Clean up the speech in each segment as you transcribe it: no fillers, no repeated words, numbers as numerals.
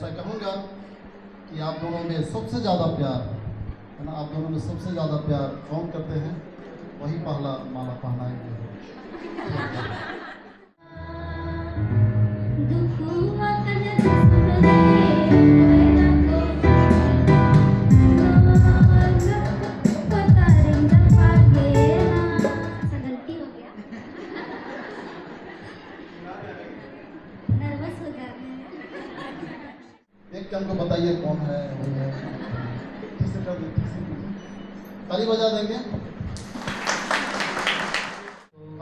ऐसा कहूँगा कि आप दोनों में सबसे ज़्यादा प्यार है ना, आप दोनों में सबसे ज़्यादा प्यार कौन करते हैं, वही पहला माला पहनाएंगे। एक के हमको बताइए कौन है, वो है, ठीक से कर दीजिए, ताली बजा देंगे।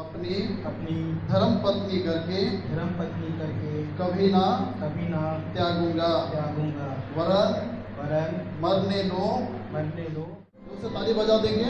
अपनी अपनी धर्म पत्नी करके कभी ना त्यागूंगा वरन मरने दो। उससे ताली बजा देंगे।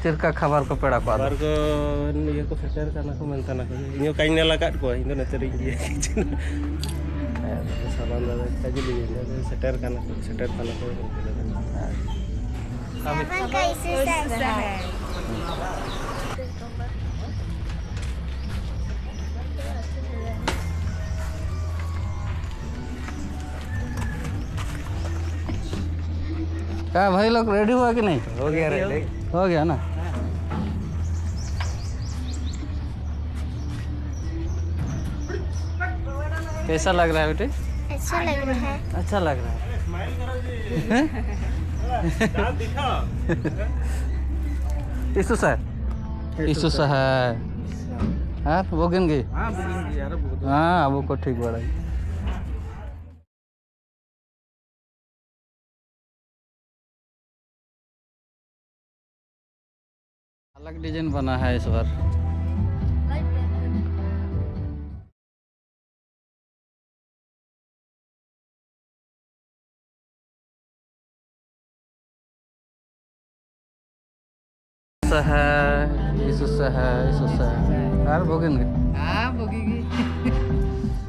Cirka kabar ko pera ko kabar ko iya ko seter karena ko mentana ko inyo kain nelakat ko inyo natering dia salam dada kaji li seter karena ko Kapan kau susah? क्या भाई लोग ready हुआ कि नहीं? हो गया ready हो गया ना। कैसा लग रहा है बेटे? अच्छा लग रहा है। अच्छा लग रहा है। Isus है? Isus है। हाँ वो गिन गई? हाँ वो को ठीक बड़ा है। अलग डिजाइन बना है इस बार।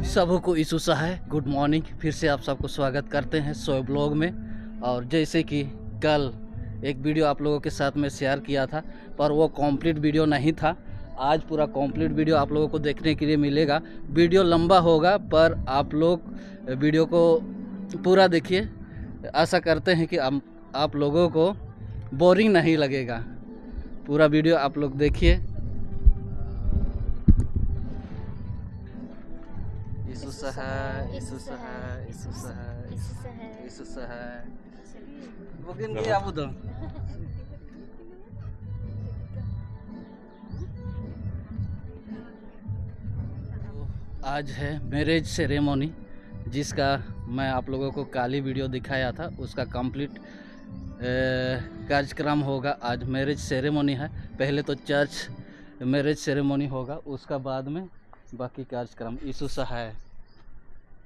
सबको ईसुसा है। गुड मॉर्निंग, फिर से आप सबको स्वागत करते हैं सोए ब्लॉग में। और जैसे कि कल एक वीडियो आप लोगों के साथ में शेयर किया था, पर वो कंप्लीट वीडियो नहीं था। आज पूरा कंप्लीट वीडियो आप लोगों को देखने के लिए मिलेगा। वीडियो लंबा होगा, पर आप लोग वीडियो को पूरा देखिए। आशा करते हैं कि आप लोगों को बोरिंग नहीं लगेगा। पूरा वीडियो आप लोग देखिए। ईसुसा है, ईसुसा है, ईसुसा है, ईसुसा है। Mungkin dia apa tuh? आज है मैरिज सेरेमनी, जिसका मैं आप लोगों को काली वीडियो दिखाया था। उसका कंप्लीट कार्यक्रम होगा। आज मैरिज सेरेमनी है। पहले तो चर्च मैरिज सेरेमनी होगा, उसका बाद में बाकी कार्यक्रम। ईसुसा है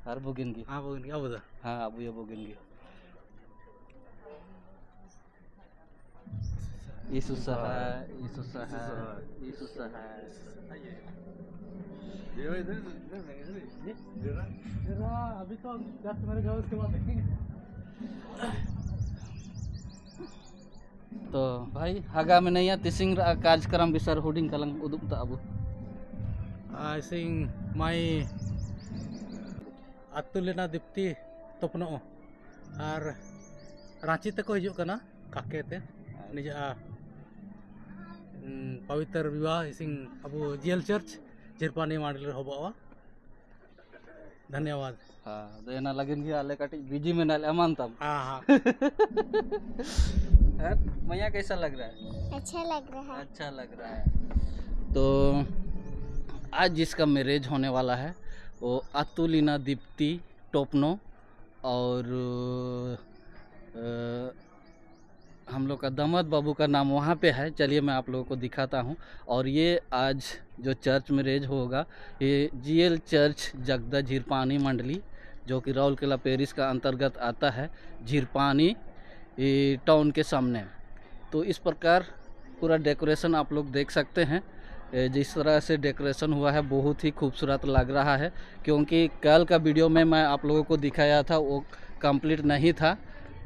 हर बुगिनगी। हाँ बुगिनगी, अब हाँ अब ये बुगिनगी। ईसुसा है, ईसुसा है, ईसुसा है। अभी तो जस्ट मेरे जाओ, उसके बाद देखेंगे। तो भाई हागा में नहीं तिसिंग कार्यक्रम बिसर हुडिंग कलंग उदुम ता अबु सिंग माई अतुलेना दीप्ति तपनो और रांची तक हिजुग कना काके ते निजा पवित्र विवाह सिंग अबु जीएल चर्च जिरपानी मांडल होबा। धन्यवाद। हाँ देना लगन की आले काटी बिजी में नाले अमान तब। हाँ मैया कैसा लग रहा है? अच्छा लग रहा है। अच्छा लग रहा है। तो आज जिसका मैरिज होने वाला है वो अतुलिना दीप्ति टोपनो, और हम लोग का दामाद बाबू का नाम वहाँ पे है। चलिए मैं आप लोगों को दिखाता हूँ। और ये आज जो चर्च मैरिज होगा, ये जीएल चर्च जगदा झिरपानी मंडली, जो कि राउरकेला पेरिस का अंतर्गत आता है, झिरपानी टाउन के सामने। तो इस प्रकार पूरा डेकोरेशन आप लोग देख सकते हैं। जिस तरह से डेकोरेशन हुआ है बहुत ही खूबसूरत लग रहा है, क्योंकि कल का वीडियो में मैं आप लोगों को दिखाया था वो कंप्लीट नहीं था।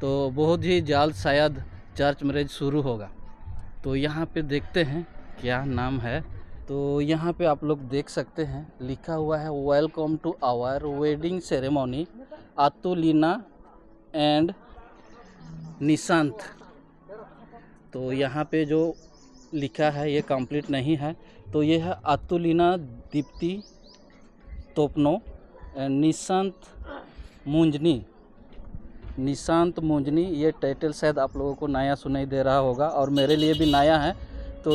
तो बहुत ही जल्द शायद चर्च मैरिज शुरू होगा। तो यहाँ पे देखते हैं क्या नाम है। तो यहाँ पे आप लोग देख सकते हैं लिखा हुआ है welcome to our wedding ceremony Atulina and Nishant. तो यहाँ पे जो लिखा है ये कंप्लीट नहीं है। तो ये है अतुलिना दीप्ति तोपनो एंड निशांत मुंजनी। ये टाइटल शायद आप लोगों को नया सुनाई दे रहा होगा, और मेरे लिए भी नया है। तो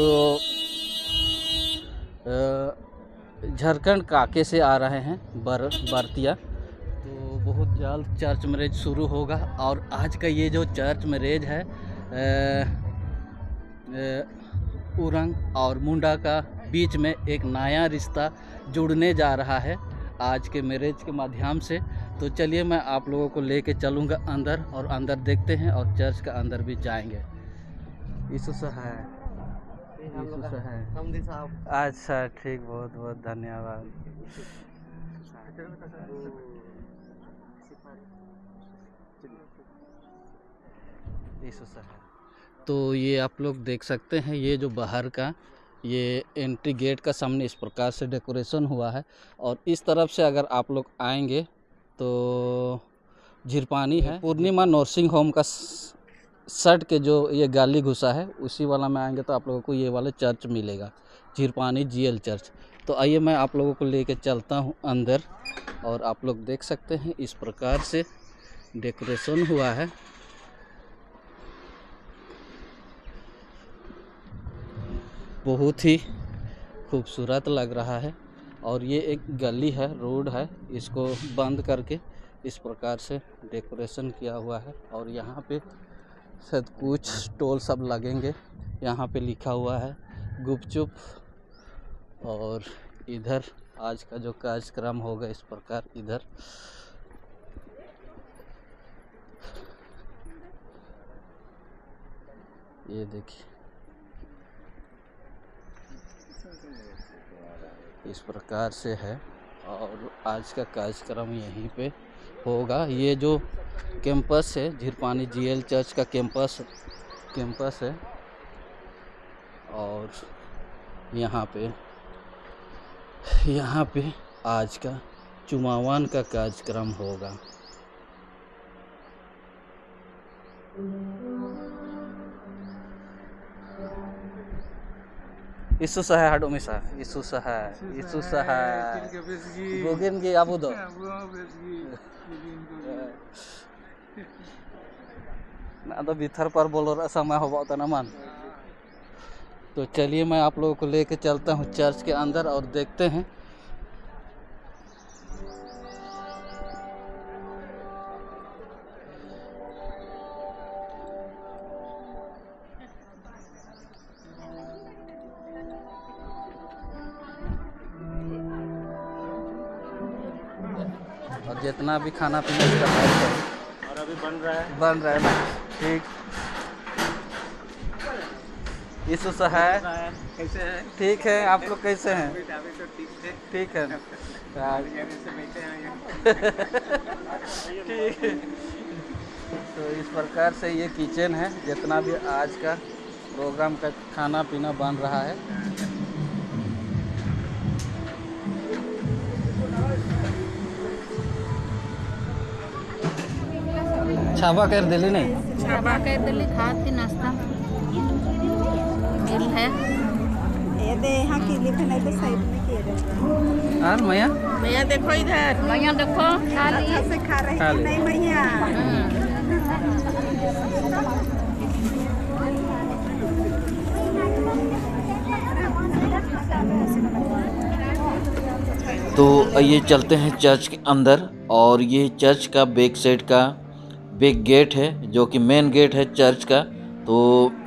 झारखंड काके से आ रहे हैं बरतिया। तो बहुत जल्द चर्च मैरिज शुरू होगा। और आज का ये जो चर्च मैरिज है उरंग और मुंडा का बीच में एक नया रिश्ता जुड़ने जा रहा है आज के मैरिज के माध्यम से। तो चलिए मैं आप लोगों को लेके चलूँगा अंदर, और अंदर देखते हैं और चर्च का अंदर भी जाएंगे। ईसुसा है, ईसुसा है। अच्छा ठीक, बहुत बहुत धन्यवाद। ईसुसा है। तो ये आप लोग देख सकते हैं, ये जो बाहर का ये एंट्री गेट का सामने इस प्रकार से डेकोरेशन हुआ है। और इस तरफ से अगर आप लोग आएंगे तो झिरपानी है, पूर्णिमा नर्सिंग होम का सट के जो ये गाली घुसा है उसी वाला में आएंगे तो आप लोगों को ये वाला चर्च मिलेगा, झिरपानी जीएल चर्च। तो आइए मैं आप लोगों को लेके चलता हूँ अंदर, और आप लोग देख सकते हैं इस प्रकार से डेकोरेशन हुआ है। बहुत ही खूबसूरत लग रहा है। और ये एक गली है, रोड है, इसको बंद करके इस प्रकार से डेकोरेशन किया हुआ है। और यहाँ पे शायद कुछ स्टॉल सब लगेंगे। यहाँ पे लिखा हुआ है गुपचुप। और इधर आज का जो कार्यक्रम होगा इस प्रकार इधर ये देखिए इस प्रकार से है। और आज का कार्यक्रम यहीं पे होगा। ये जो कैंपस है झीरपानी जीएल चर्च का कैंपस है। और यहाँ पे आज का चुमावान का कार्यक्रम होगा। Isu saha hadu misa, isu saha, Bugin gi abu do. ना तो भीतर पर बोलो समय होगा तनामान। तो चलिए मैं आप लोगों को लेके चलता हूँ चर्च के अंदर और देखते हैं। और जितना भी खाना पीना इसका पैक है और अभी बन रहा है ना। ठीक यीशु सहाय कैसे है? ठीक है। आप लोग कैसे हैं? ठीक है ठीक है। तो इस प्रकार से ये किचन है। जितना भी आज का प्रोग्राम का खाना पीना बन रहा है। छापा कर दिली नहीं? छापा कर दिली खाती नाश्ता मिल है। ये दे यहाँ की लिखा नहीं तो साइड में किए रहते। और मैया भैया देखो इधर, भैया देखो खाली से खा रहे खा हैं ले। नहीं भैया। तो ये चलते हैं चर्च के अंदर। और ये चर्च का बैक साइड का बैक गेट है जो कि मेन गेट है चर्च का। तो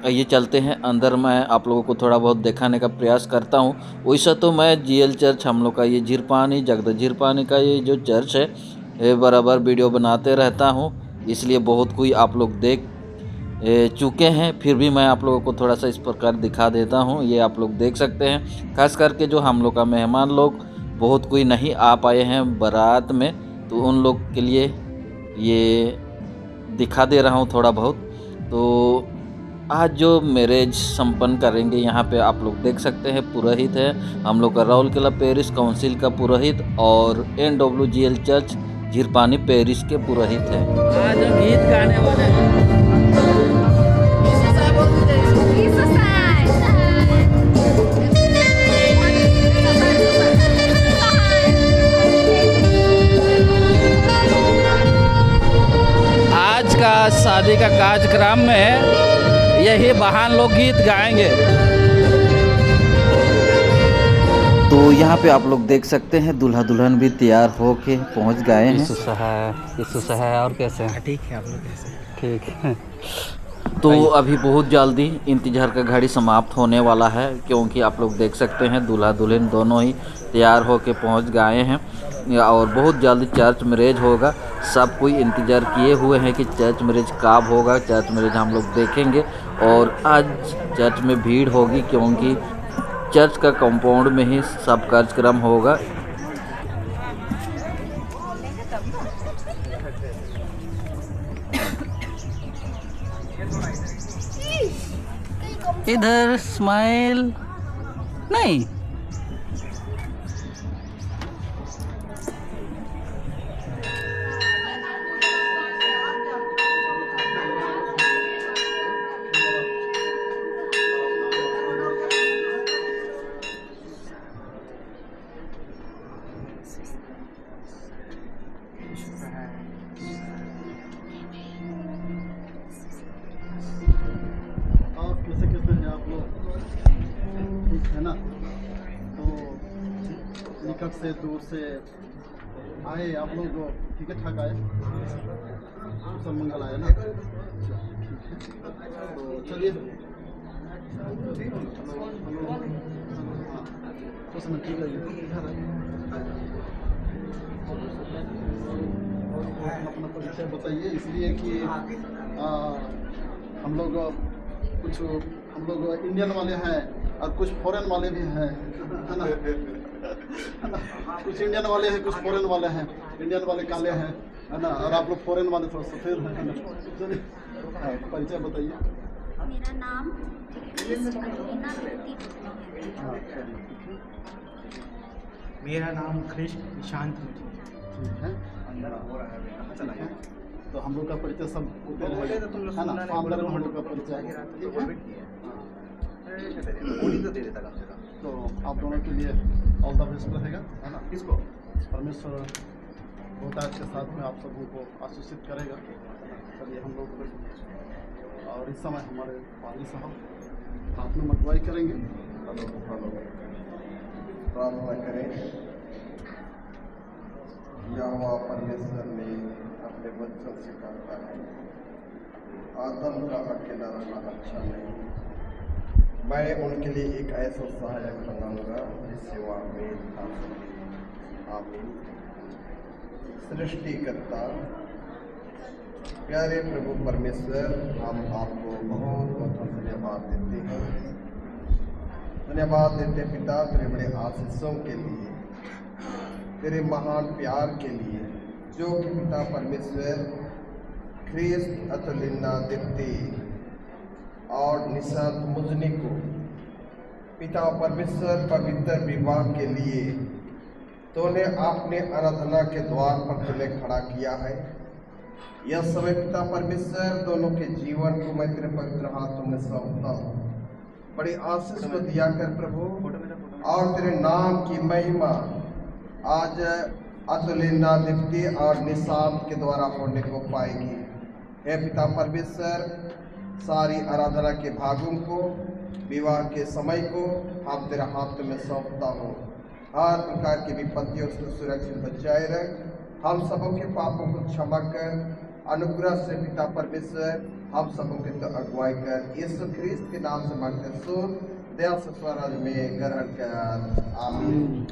ये चलते हैं अंदर। मैं आप लोगों को थोड़ा बहुत दिखाने का प्रयास करता हूँ। वैसा तो मैं जीएल चर्च हम लोग का ये झीरपानी जगदा झीरपानी का ये जो चर्च है ये बराबर वीडियो बनाते रहता हूँ, इसलिए बहुत कोई आप लोग देख चुके हैं। फिर भी मैं आप लोगों को थोड़ा सा इस प्रकार दिखा देता हूँ। ये आप लोग देख सकते हैं। खास करके जो हम लोग का मेहमान लोग बहुत कोई नहीं आ पाए हैं बारात में, तो उन लोग के लिए ये दिखा दे रहा हूँ थोड़ा बहुत। तो आज जो मैरिज संपन्न करेंगे यहाँ पे आप लोग देख सकते हैं पुरोहित है हम लोग का राउरकेला पेरिस काउंसिल का पुरोहित और NWGL चर्च झीरपानी पेरिस के पुरोहित है। आज गीत गाने वाले हैं। आज का शादी का कार्यक्रम में यही बहान लोग गीत गाएंगे। तो यहाँ पे आप लोग देख सकते हैं दूल्हा दुल्हन भी तैयार होके पहुँच गए हैं। यीशु सहाय और कैसे हैं? ठीक है, आप लोग कैसे? ठीक है। तो अभी बहुत जल्दी इंतजार का घड़ी समाप्त होने वाला है, क्योंकि आप लोग देख सकते हैं दूल्हा दुल्हन दोनों ही तैयार होके पहुंच गए हैं और बहुत जल्दी चर्च मैरिज होगा। सब कोई इंतज़ार किए हुए हैं कि चर्च मैरिज कब होगा। चर्च मैरिज हम लोग देखेंगे और आज चर्च में भीड़ होगी, क्योंकि चर्च का कंपाउंड में ही सब कार्यक्रम होगा। इधर स्माइल नहीं। और कैसे कैसे हैं आप लोग? ठीक है ना? तो निकट से दूर से आए आप लोग ठीक है ठाक आए, सब मंगल आए ना? ठीक है। तो चलिए उसमें ठीक है अपना परिचय बताइए, इसलिए कि हम लोग इंडियन वाले हैं और कुछ फॉरेन वाले भी हैं, है ना। कुछ इंडियन वाले हैं, कुछ फॉरेन वाले हैं। इंडियन वाले काले हैं, है ना, और आप लोग फॉरेन वाले थोड़ा सफेद हैं, है ना। चलिए परिचय बताइए। मेरा नाम मेरा नाम कृष्ण शांत ठीक है, तो हम लोग का परिचय सब होते रहेगा, है ना। फाउंडर हम लोग का परिचय, ठीक है। तो आप दोनों के लिए ऑल द बेस्ट रहेगा, है ना। किसको? परमेश्वर बहुतायत के साथ में आप सबों को आशीषित करेगा। चलिए हम लोग और इस समय हमारे पाली साहब हाथ में अगुवाई करेंगे। प्रार्थना करें। यहोवा परमेश्वर ने अपने वचन से कहा है, आदम का अकेला रहना अच्छा नहीं, मैं उनके लिए एक ऐसा सहायक बनाऊंगा जिससे वह मेल खा सके। आमीन। सृष्टिकर्ता प्यारे प्रभु परमेश्वर, हम आपको बहुत बहुत धन्यवाद देते हैं। धन्यवाद देते पिता तेरे बड़े आशीषों के लिए, तेरे महान प्यार के लिए, जो कि पिता परमेश्वर ख्रिस्त अतुलिना दिप्ति और निशांत मुजनी को पिता परमेश्वर पवित्र विवाह के लिए तूने अपने आराधना के द्वार पर तुम्हें खड़ा किया है। यह समय पिता परमेश्वर दोनों के जीवन को मैं तेरे पवित्र हाथों में सौंपता हूँ। बड़ी आशीष को दिया कर प्रभु, और तेरे नाम की महिमा आज अतुलिना दिप्ति और निशांत के द्वारा होने को पाएगी। हे पिता परमेश्वर, सारी आराधना के भागों को, विवाह के समय को हम तेरे हाथों में सौंपता हूँ। हर प्रकार की विपत्तियों से सुरक्षित बचाए रख, हम सबों के पापों को क्षमा कर, अनुग्रह से पिता परमेश्वर हम सबों के तो अगुवाई कर, यीशु ख्रिस्त के नाम से मांगते सुन, दया से स्वराज में ग्रहण कर। आमीन।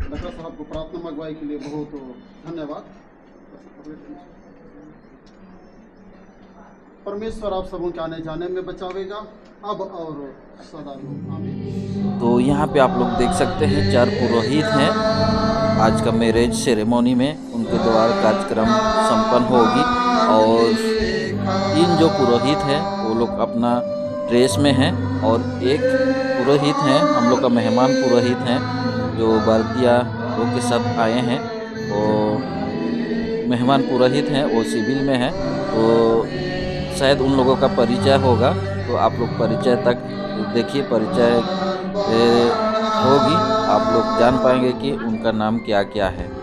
डॉक्टर साहब को प्रार्थना अगुवाई के लिए बहुत धन्यवाद। परमेश्वर आप सबों के आने जाने में बचावेगा, अब और सदा। आमीन। तो यहाँ पे आप लोग देख सकते हैं 4 पुरोहित हैं। आज का मैरिज सेरेमनी में उनके द्वारा कार्यक्रम संपन्न होगी, और 3 जो पुरोहित हैं वो लोग अपना ड्रेस में हैं, और एक पुरोहित हैं हम लोग का मेहमान पुरोहित हैं जो भारतीय लोग के साथ आए हैं। वो मेहमान पुरोहित हैं, वो सिविल में हैं, तो शायद उन लोगों का परिचय होगा। तो आप लोग परिचय तक देखिए, परिचय होगी, आप लोग जान पाएंगे कि उनका नाम क्या क्या है।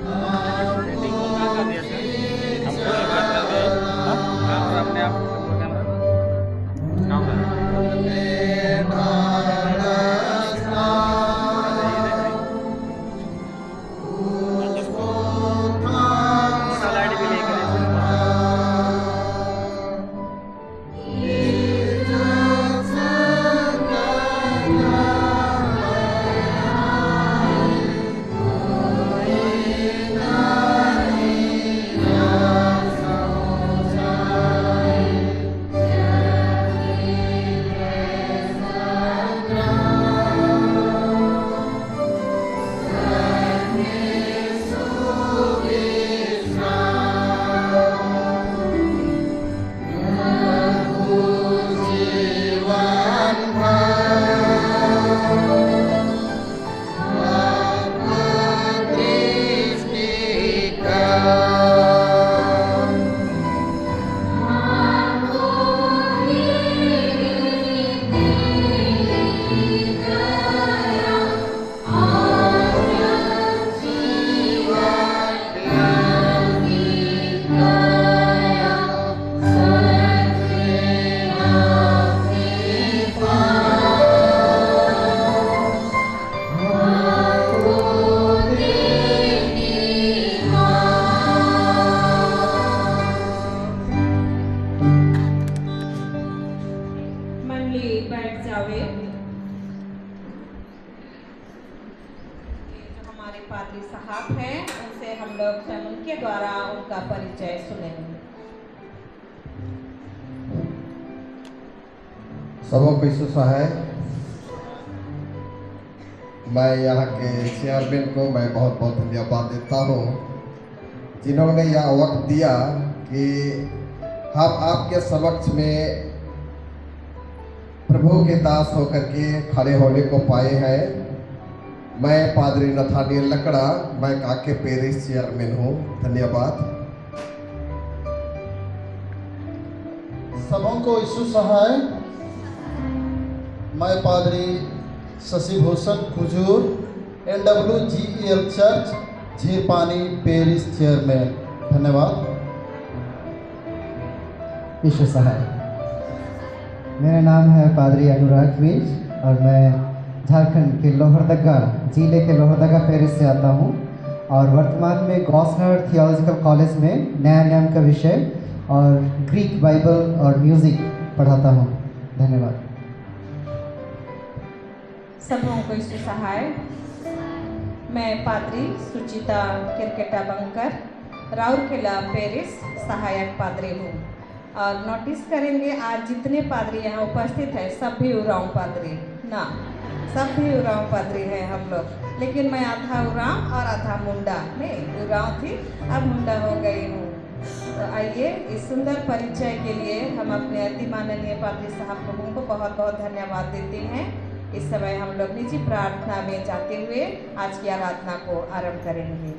मंडली बैठ जावे। जो हमारे पादरी साहब हैं उनसे हम लोग उनके द्वारा उनका परिचय सुनेंगे। सबों को यीशु सहाय। मैं यहाँ के चेयरमैन को मैं बहुत बहुत धन्यवाद देता हूँ जिन्होंने यह वक्त दिया कि हम आपके समक्ष में प्रभु के दास होकर के खड़े होने को पाए हैं। मैं पादरी नथानियल लकड़ा, मैं काके पेरिस चेयरमैन हूँ। धन्यवाद। सबों को यीशु सहाय। मैं पादरी Shashi Bhushan Kujur NWGEL church Jhirpani Paris chairman. धन्यवाद। यीशु सहाय। मेरा नाम है पादरी अनुराग विज और मैं झारखंड के लोहरदगा जिले के लोहरदगा पेरिस से आता हूँ और वर्तमान में गॉसनर थियोलॉजिकल कॉलेज में नया नियम का विषय और ग्रीक बाइबल और म्यूज़िक पढ़ाता हूँ। धन्यवाद। सबों को यीशु सहाय। मैं पादरी सुचिता किरकेटा बंकर राउरकेला पेरिस सहायक पादरी हूँ और नोटिस करेंगे आज जितने पादरी यहाँ उपस्थित हैं सब भी उरांव पादरी ना, सब भी उरांव पादरी हैं हम लोग। लेकिन मैं आधा उरांव और आधा मुंडा, नहीं उरांव थी अब मुंडा हो गई हूँ। तो आइए इस सुंदर परिचय के लिए हम अपने अति माननीय पादरी साहब प्रभु को बहुत बहुत धन्यवाद देते हैं। इस समय हम लोग निजी प्रार्थना में जाते हुए आज की आराधना को आरंभ करेंगे।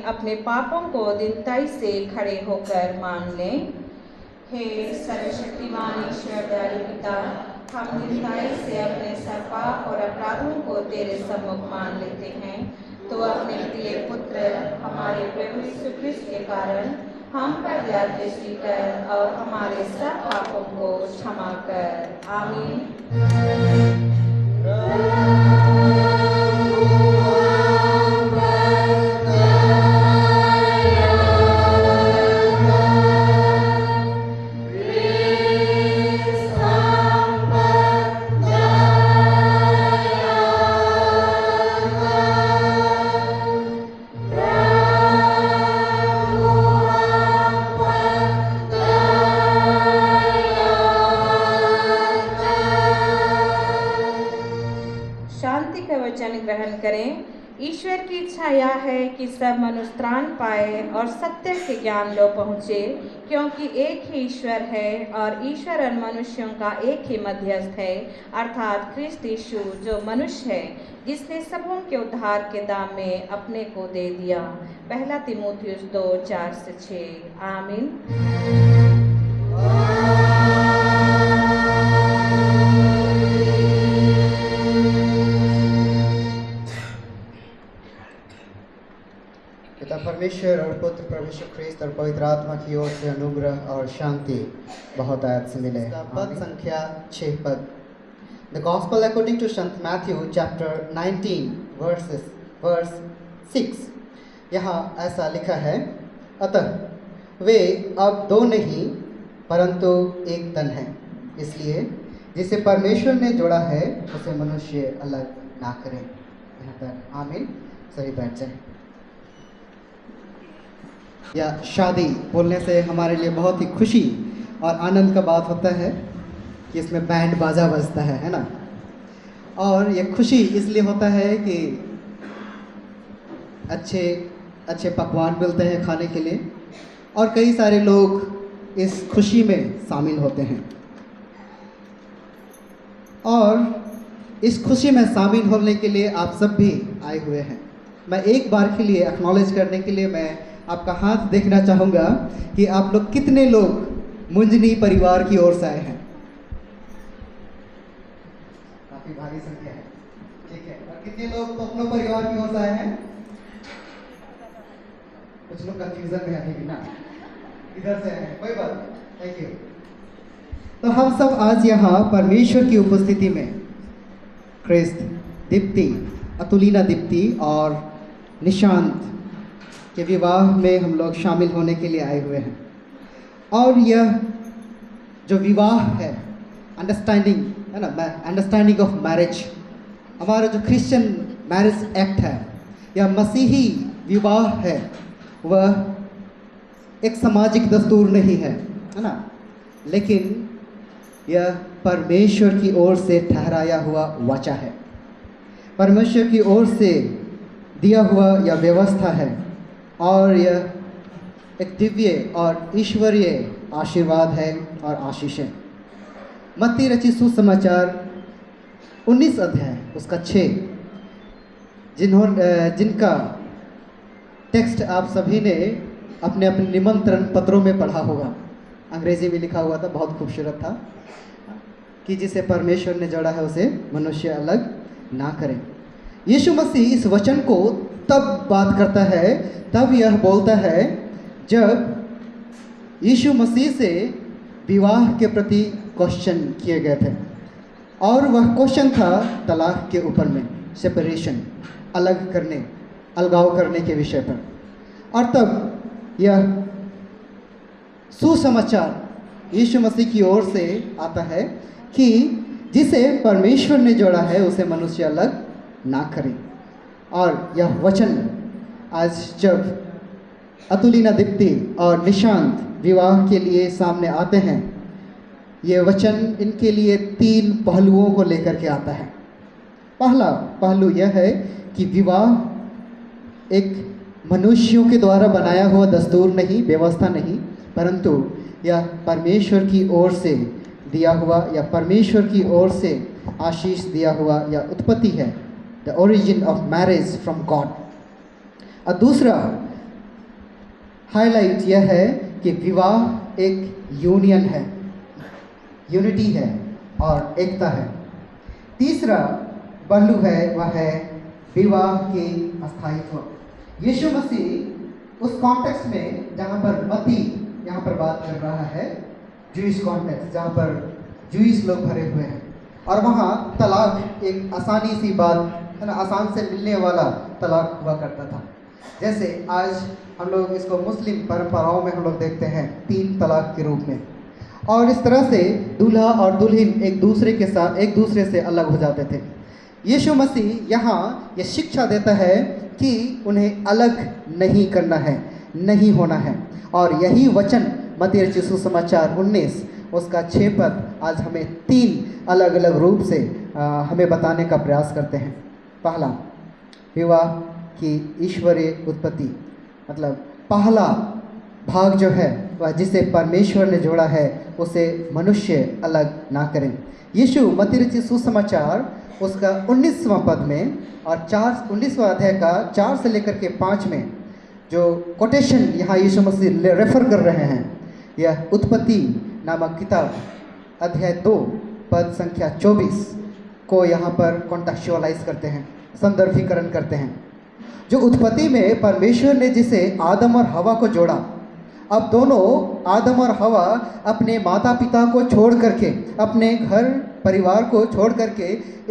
अपने पापों को दीनताई से खड़े होकर मान लें। हे सर्वशक्तिमान ईश्वर दयालु पिता, हम दीनताई से अपने सब पाप और अपराधों को तेरे सम्मुख मान लेते हैं। तो अपने प्रिय पुत्र हमारे प्रभु यीशु क्रिस्त के कारण हम पर दया दृष्टि कर और हमारे सब पापों को क्षमा कर। आमीन। ग्रहण करें। ईश्वर की इच्छा यह है कि सब मनुष्य त्राण पाए और सत्य के ज्ञान लो पहुँचे, क्योंकि एक ही ईश्वर है और ईश्वर और मनुष्यों का एक ही मध्यस्थ है, अर्थात ख्रिस्त यीशु जो मनुष्य है, जिसने सबों के उद्धार के दाम में अपने को दे दिया। पहला तीमुथियुस 2:4-6। आमीन। पिता परमेश्वर और पुत्र परमेश्वर ख्रिस्त और पवित्र आत्मा की ओर से अनुग्रह और शांति बहुत आयत से मिले। पद संख्या 6 पद। The Gospel according to Sant Matthew chapter 19 verse 6। यहाँ ऐसा लिखा है, अतः वे अब दो नहीं परंतु एक तन है, इसलिए जिसे परमेश्वर ने जोड़ा है उसे मनुष्य अलग ना करें। यहाँ तक आमीन। सही बैठ जाए। या शादी बोलने से हमारे लिए बहुत ही खुशी और आनंद का बात होता है कि इसमें बैंड बाजा बजता है ना। और ये खुशी इसलिए होता है कि अच्छे अच्छे पकवान मिलते हैं खाने के लिए और कई सारे लोग इस खुशी में शामिल होते हैं। और इस खुशी में शामिल होने के लिए आप सब भी आए हुए हैं। मैं एक बार के लिए एक्नॉलेज करने के लिए मैं आपका हाथ देखना चाहूँगा कि आप लोग कितने लोग मुंजनी परिवार की ओर से आए हैं। काफ़ी भारी संख्या है, ठीक है। और कितने लोग अपने परिवार की ओर से आए हैं? कुछ लोग कंफ्यूजन में है अभी ना, इधर से आए हैं, कोई बात नहीं, थैंक यू। तो हम सब आज यहाँ परमेश्वर की उपस्थिति में ख्रिस्त, दीप्ति, अतुलिना दीप्ति और निशांत के विवाह में हम लोग शामिल होने के लिए आए हुए हैं। और यह जो विवाह है, अंडरस्टैंडिंग है ना, अंडरस्टैंडिंग ऑफ मैरिज, हमारा जो क्रिश्चियन मैरिज एक्ट है या मसीही विवाह है, वह एक सामाजिक दस्तूर नहीं है ना, लेकिन यह परमेश्वर की ओर से ठहराया हुआ वाचा है, परमेश्वर की ओर से दिया हुआ यह व्यवस्था है और यह एक दिव्य और ईश्वरीय आशीर्वाद है और आशीष है। मत्ती रचित सुसमाचार 19 अध्याय उसका 6 जिनका टेक्स्ट आप सभी ने अपने अपने निमंत्रण पत्रों में पढ़ा होगा, अंग्रेजी में लिखा हुआ था, बहुत खूबसूरत था कि जिसे परमेश्वर ने जोड़ा है उसे मनुष्य अलग ना करें। यीशु मसीह इस वचन को तब बात करता है, तब यह बोलता है जब यीशु मसीह से विवाह के प्रति क्वेश्चन किए गए थे और वह क्वेश्चन था तलाक के ऊपर में, सेपरेशन, अलग करने, अलगाव करने के विषय पर। और तब यह सुसमाचार यीशु मसीह की ओर से आता है कि जिसे परमेश्वर ने जोड़ा है उसे मनुष्य अलग ना करे। और यह वचन आज जब अतुलिना दीप्ति और निशांत विवाह के लिए सामने आते हैं, ये वचन इनके लिए 3 पहलुओं को लेकर के आता है। पहला पहलू यह है कि विवाह एक मनुष्यों के द्वारा बनाया हुआ दस्तूर नहीं, व्यवस्था नहीं, परंतु यह परमेश्वर की ओर से दिया हुआ या परमेश्वर की ओर से आशीष दिया हुआ या उत्पत्ति है, the origin of marriage from God. और दूसरा हाईलाइट यह है कि विवाह एक यूनियन है, यूनिटी है और एकता है। तीसरा पहलू है वह है विवाह के अस्थायित्व। यीशु मसीह उस कॉन्टेक्स्ट में जहाँ पर मत्ती यहाँ पर बात कर रहा है, जूइश कॉन्टेक्स्ट जहाँ पर जूइश लोग भरे हुए हैं, और वहाँ तलाक एक आसानी सी बात है ना, आसान से मिलने वाला तलाक हुआ करता था। जैसे आज हम लोग इसको मुस्लिम परंपराओं में हम लोग देखते हैं 3 तलाक के रूप में, और इस तरह से दूल्हा और दुल्हन एक दूसरे से अलग हो जाते थे। यीशु मसीह यहाँ ये शिक्षा देता है कि उन्हें अलग नहीं करना है, नहीं होना है। और यही वचन मत्ती रचित सुसमाचार 19 उसका 6 पद आज हमें 3 अलग अलग रूप से हमें बताने का प्रयास करते हैं। पहला, विवाह की ईश्वरीय उत्पत्ति, मतलब पहला भाग जो है वह जिसे परमेश्वर ने जोड़ा है उसे मनुष्य अलग ना करें। यीशु मत्ती रचित सुसमाचार उसका 19वां पद में और 19वां अध्याय का 4 से लेकर के 5 में जो कोटेशन यहाँ यीशु मसीह रेफर कर रहे हैं, यह उत्पत्ति नामक किताब अध्याय 2 पद संख्या 24 को यहाँ पर कॉन्टेक्चुअलाइज करते हैं, संदर्भीकरण करते हैं। जो उत्पत्ति में परमेश्वर ने जिसे आदम और हवा को जोड़ा, अब दोनों आदम और हवा अपने माता पिता को छोड़ करके, अपने घर परिवार को छोड़ करके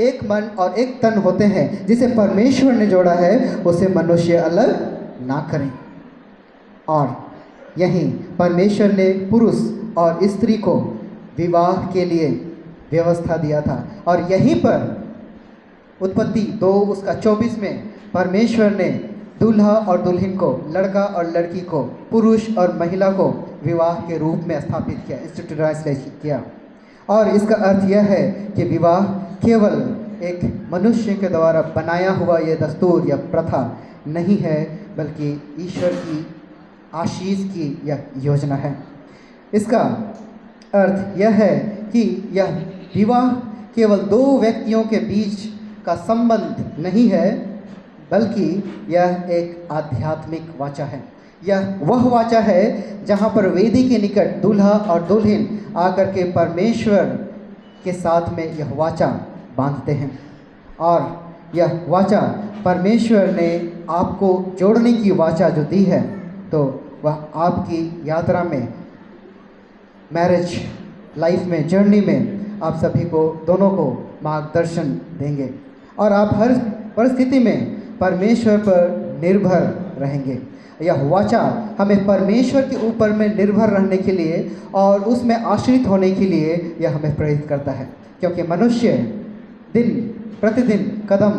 एक मन और एक तन होते हैं। जिसे परमेश्वर ने जोड़ा है उसे मनुष्य अलग ना करें। और यहीं परमेश्वर ने पुरुष और स्त्री को विवाह के लिए व्यवस्था दिया था। और यहीं पर उत्पत्ति 2 उसका 24 में परमेश्वर ने दूल्हा और दुल्हन को, लड़का और लड़की को, पुरुष और महिला को विवाह के रूप में स्थापित किया, इंस्टीट्यूशनलाइज किया। और इसका अर्थ यह है कि विवाह केवल एक मनुष्य के द्वारा बनाया हुआ ये दस्तूर या प्रथा नहीं है, बल्कि ईश्वर की आशीष की यह योजना है। इसका अर्थ यह है कि यह विवाह केवल 2 व्यक्तियों के बीच का संबंध नहीं है, बल्कि यह एक आध्यात्मिक वाचा है। यह वह वाचा है जहाँ पर वेदी के निकट दूल्हा और दुल्हन आकर के परमेश्वर के साथ में यह वाचा बांधते हैं। और यह वाचा परमेश्वर ने आपको जोड़ने की वाचा जो दी है, तो वह आपकी यात्रा में, मैरिज लाइफ में, जर्नी में आप सभी को, दोनों को मार्गदर्शन देंगे और आप हर परिस्थिति में परमेश्वर पर निर्भर रहेंगे। यह वाचा हमें परमेश्वर के ऊपर में निर्भर रहने के लिए और उसमें आश्रित होने के लिए यह हमें प्रेरित करता है, क्योंकि मनुष्य दिन प्रतिदिन कदम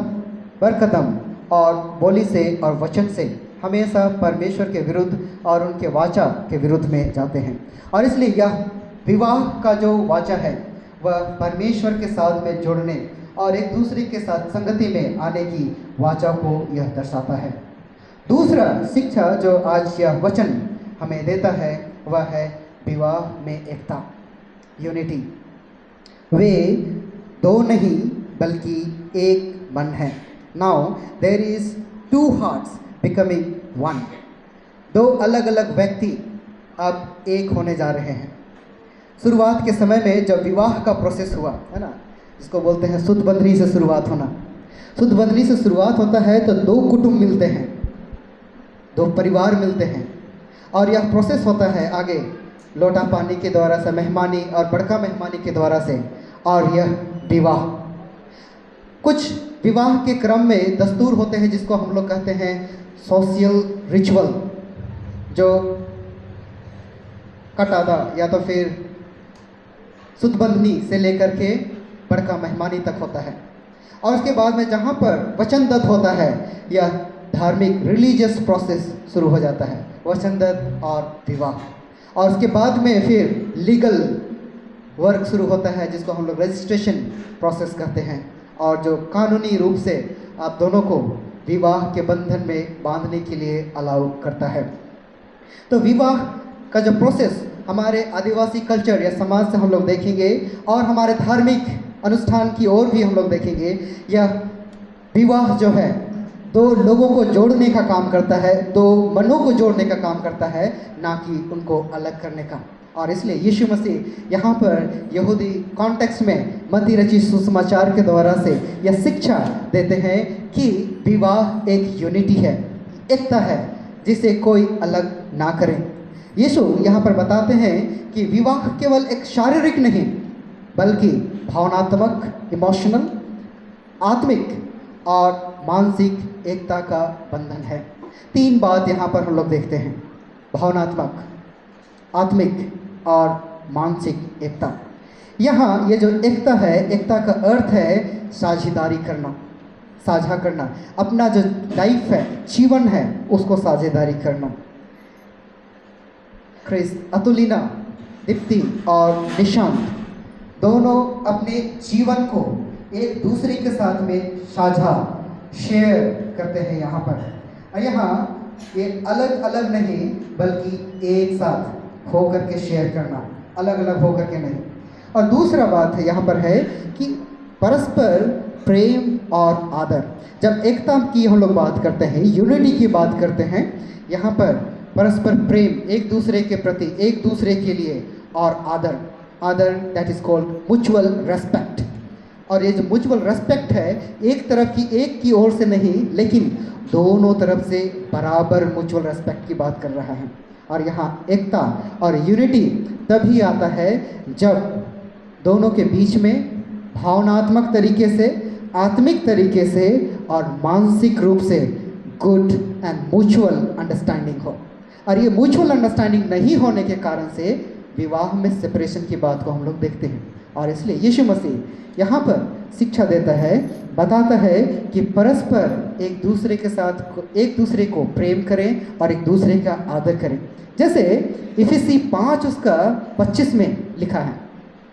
बर कदम और बोली से और वचन से हमेशा परमेश्वर के विरुद्ध और उनके वाचा के विरुद्ध में जाते हैं। और इसलिए यह विवाह का जो वाचा है वह परमेश्वर के साथ में जुड़ने और एक दूसरे के साथ संगति में आने की वाचा को यह दर्शाता है। दूसरा शिक्षा जो आज यह वचन हमें देता है वह है विवाह में एकता, यूनिटी। वे 2 नहीं बल्कि एक मन है। Now there is 2 hearts becoming 1। 2 अलग अलग व्यक्ति अब एक होने जा रहे हैं। शुरुआत के समय में जब विवाह का प्रोसेस हुआ है ना, जिसको बोलते हैं शुद्ध बंधनी से शुरुआत होना। शुद्ध बंधनी से शुरुआत होता है तो 2 कुटुंब मिलते हैं, 2 परिवार मिलते हैं और यह प्रोसेस होता है आगे लोटा पानी के द्वारा से, मेहमानी और बड़का मेहमानी के द्वारा से, और यह विवाह। कुछ विवाह के क्रम में दस्तूर होते हैं जिसको हम लोग कहते हैं सोशल रिचुअल, जो कटादा या तो फिर शुद्ध बंधनी से लेकर के बड़का मेहमानी तक होता है। और उसके बाद में जहाँ पर वचनदत्त होता है, यह धार्मिक रिलीजियस प्रोसेस शुरू हो जाता है, वचनदत्त और विवाह। और उसके बाद में फिर लीगल वर्क शुरू होता है जिसको हम लोग रजिस्ट्रेशन प्रोसेस कहते हैं, और जो कानूनी रूप से आप दोनों को विवाह के बंधन में बांधने के लिए अलाउ करता है। तो विवाह का जो प्रोसेस हमारे आदिवासी कल्चर या समाज से हम लोग देखेंगे और हमारे धार्मिक अनुष्ठान की ओर भी हम लोग देखेंगे। यह विवाह जो है 2 लोगों को जोड़ने का काम करता है, 2 मनों को जोड़ने का काम करता है, ना कि उनको अलग करने का। और इसलिए यीशु मसीह यहाँ पर यहूदी कॉन्टेक्स्ट में मत्ती रचित सुसमाचार के द्वारा से यह शिक्षा देते हैं कि विवाह एक यूनिटी है, एकता है, जिसे कोई अलग ना करे। यीशु यहाँ पर बताते हैं कि विवाह केवल एक शारीरिक नहीं बल्कि भावनात्मक, इमोशनल, आत्मिक और मानसिक एकता का बंधन है। 3 बात यहाँ पर हम लोग देखते हैं, भावनात्मक, आत्मिक और मानसिक एकता। यहाँ ये जो एकता है, एकता का अर्थ है साझेदारी करना, साझा करना, अपना जो लाइफ है, जीवन है, उसको साझेदारी करना। क्रिस, अतुलिना, दीप्ति और निशांत दोनों अपने जीवन को एक दूसरे के साथ में साझा शेयर करते हैं यहाँ पर। और यहाँ ये अलग अलग नहीं बल्कि एक साथ हो करके शेयर करना, अलग अलग हो करके नहीं। और दूसरा बात है यहाँ पर है कि परस्पर प्रेम और आदर। जब एकता की हम लोग बात करते हैं, यूनिटी की बात करते हैं, यहाँ पर परस्पर प्रेम, एक दूसरे के प्रति, एक दूसरे के लिए, और आदर, आदर that is called mutual respect. और ये जो म्यूचुअल रेस्पेक्ट है, एक तरफ की, एक की ओर से नहीं, लेकिन दोनों तरफ से बराबर म्यूचुअल रेस्पेक्ट की बात कर रहा है। और यहाँ एकता और यूनिटी तभी आता है जब दोनों के बीच में भावनात्मक तरीके से, आत्मिक तरीके से और मानसिक रूप से गुड एंड म्यूचुअल अंडरस्टैंडिंग हो। और ये म्यूचुअल अंडरस्टैंडिंग नहीं होने के कारण से विवाह में सेपरेशन की बात को हम लोग देखते हैं। और इसलिए यीशु मसीह यहाँ पर शिक्षा देता है, बताता है कि परस्पर एक दूसरे के साथ, एक दूसरे को प्रेम करें और एक दूसरे का आदर करें। जैसे इफिसी 5 उसका 25 में लिखा है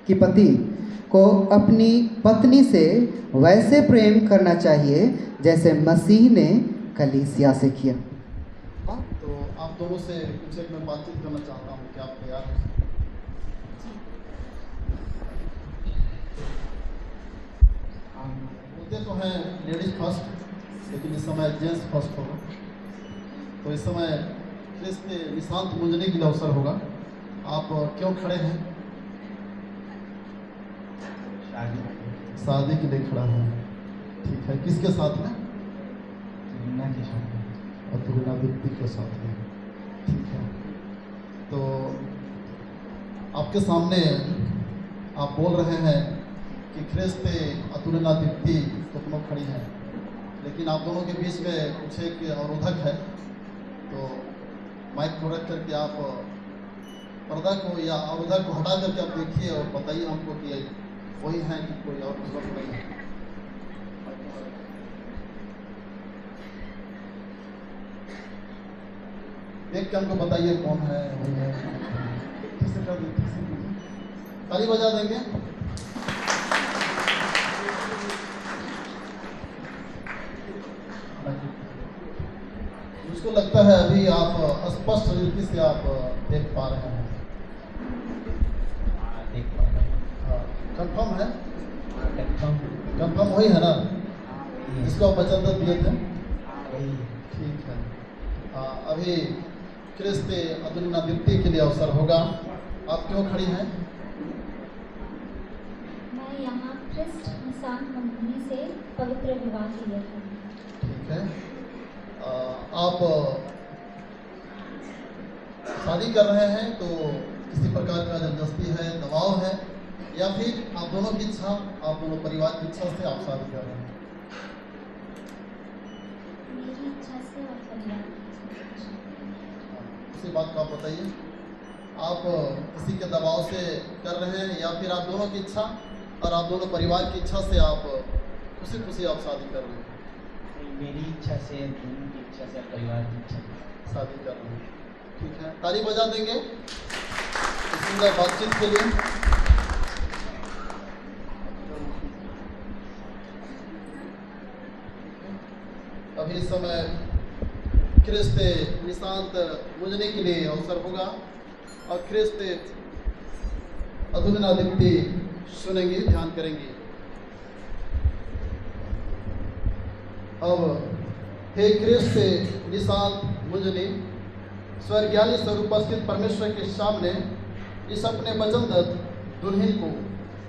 कि पति को अपनी पत्नी से वैसे प्रेम करना चाहिए जैसे मसीह ने कलीसिया से किया। तो आप दोनों से कुछ एक मैं बातचीत करना चाहता हूँ कि आप तैयार हैं? होते तो हैं लेडीज फर्स्ट, लेकिन इस समय जेंट्स फर्स्ट होगा। तो इस समय ख्रिस्त के निशांत मुंजने के लिए अवसर होगा। आप क्यों खड़े हैं? शादी के लिए खड़ा है। ठीक है, किसके साथ में? अतुलना व्यक्ति के साथ में। ठीक है, तो आपके सामने आप बोल रहे हैं कि ख्रिस्त अतुलना दीप्ति दोनों खड़ी हैं, लेकिन आप दोनों के बीच में कुछ एक अवरोधक है। तो माइक को रख करके आप पर्दा को या अवरोधक को हटा करके आप देखिए और बताइए हमको कि वही है कि कोई और कुछ नहीं है। देख के हमको बताइए कौन है, वही है। ताली बजा देंगे। मुझको लगता है अभी आप स्पष्ट रीति से आप देख पा रहे हैं। कंफर्म है? कंफर्म वही है ना जिसको आप वचन दिए थे? ठीक है। अभी ख्रिस्त अतुलना दीप्ति के लिए अवसर होगा। आप क्यों खड़ी हैं? मैं यहाँ ख्रिस्त निशांत मुंजनी से पवित्र विवाह के लिए हूँ। ठीक है। आप शादी कर रहे हैं तो किसी प्रकार का जबरदस्ती है, दबाव है, या फिर आप दोनों की इच्छा, आप दोनों परिवार की इच्छा से आप शादी कर रहे हैं? मेरी इच्छा से और परिवार की इच्छा से। उसी बात को आप बताइए। आप किसी के दबाव से कर रहे हैं या फिर आप दोनों की इच्छा और आप दोनों परिवार की इच्छा से आप खुशी खुशी आप शादी कर रहे हैं? मेरी इच्छा से, दोनों की इच्छा से, परिवार की इच्छा से शादी कर रहे हैं। ठीक है, ताली बजा देंगे इस सुंदर बातचीत के लिए। अभी इस समय ख्रिस्त निशांत मुंजने के लिए अवसर होगा और ख्रिस्त अतुलना दीप्ति सुनेंगे, ध्यान करेंगे। अब हे ख्रिस्त निशांत मुंजनी, स्वर्गीय स्वरूप उपस्थित परमेश्वर के सामने इस अपने वचनदत्त दुल्हन को